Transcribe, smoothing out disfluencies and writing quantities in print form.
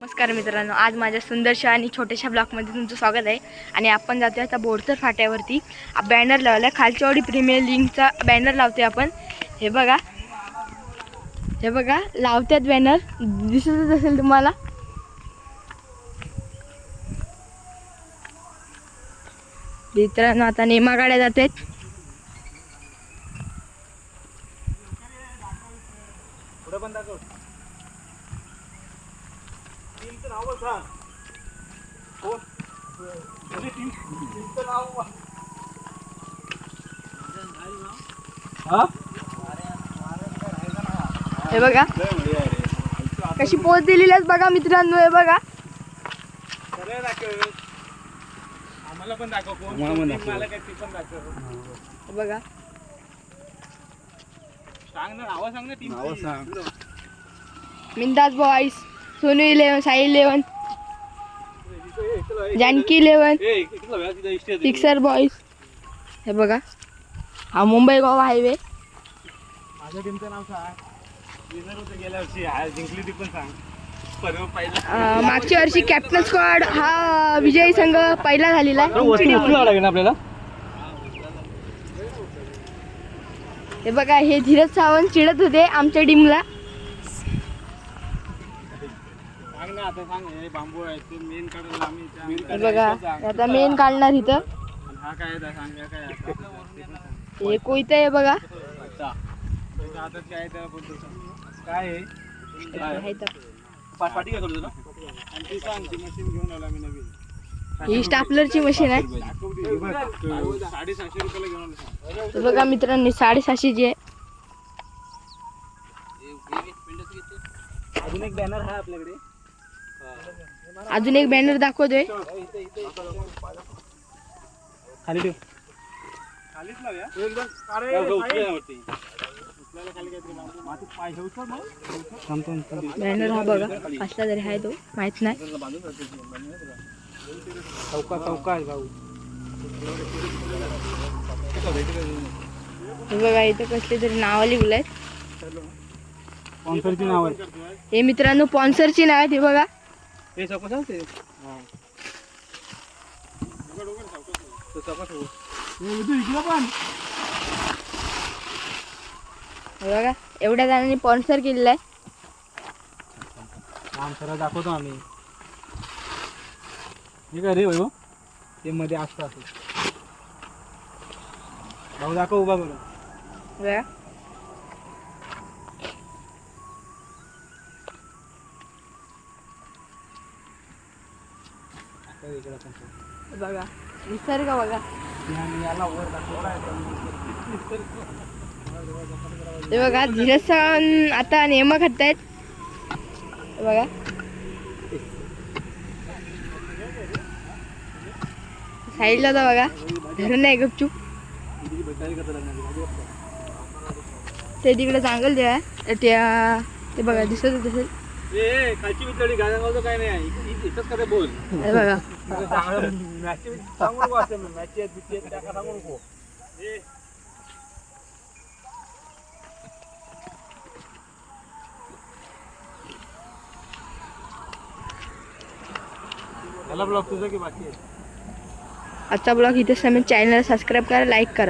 नमस्कार मित्रांनो, आज माझ्या सुंदरशा आणि छोट्याशा ब्लॉगमध्ये तुमचं स्वागत आहे. आणि आपण जातोय आता बोरतर फाट्यावरती. बॅनर लावला, खालचीवाडी प्रीमियर लीगचा बॅनर लावतोय आपण. हे बघा लावत्यात बॅनर, दिसतच असेल तुम्हाला. मित्रांनो आता नेमा गाड्या जात आहेत. हे बघा कशी पोच दिलेली आहे बघा मित्रांनो. हे बघा बघा मिंदास boys, Sonu 11, Sai 11, Janaki 11, sixer boys. हे बघा हा मुंबई गोवा हायवे. माझ्या टीमचं नाव सांग. विनर होते गेल्या वर्षी, आज जिंकली ती पण सांग. मागच्या वर्षी कॅप्टन स्क्वॉड हा विजयी संघ पहिला झालेला आहे. आपल्याला हे बघा हे धीरज सावंत चिडत होते आमच्या टीमला. सांग ना आता, सांग. हे बांबू आहे ते मेन काढायला आम्ही. हे बघा आता मेन काढणार इथं. हा काय आहे सांग. काय हे कोयतं आहे बघा. हातात काय आहे त्याला बोलतो काय आहे. पाठी काय करतो ना. आणि ती सांग, ती मशीन घेऊन आला मी नवीन. ही स्टापलरची मशीन आहे. 750 रुपयाला घेऊन आलो. हे बघा मित्रांनो 750ची आहे. अजून एक बॅनर आहे आपल्याकडे. अजून एक बॅनर दाखवतोय. खाली ठेव. खालीच लावूया एकदम. बॅनर हा बघा कसला तरी आहे, तो माहित नाही. चौका आहे भाऊ. हे बघा इथं कसले तरी नाव लिहिलंय. स्पॉन्सरची नाव आहे हे मित्रांनो, स्पॉन्सरची नाव आहे. हे बघा हे चौका सांगते. हे बघा एवढ्या जणांनी स्पॉन्सर केलेलं आहे. सर दाखवतो आम्ही. हे काय रे भाऊ, ते मध्ये असतं असं. भाऊ दाखव उभा करून. बघा बघा निसर्ग बघा. हे बघा धीरज सावंत आता नेमा खातायत. बघा साईडला तर बघा धरण आहे गपचूप. ते तिकडे चांगलं ते बघा दिसत असेल. खालची विचारली गाण्याचं काय नाही, इथंच काय बोल. हे बघा सांगू नको असं. मॅच आहेत त्या सांगू नको. ब्लॉग तुझं की बाकी आहे. आजचा ब्लॉग इथे समेत. चॅनल सबस्क्राईब करा, लाईक करा.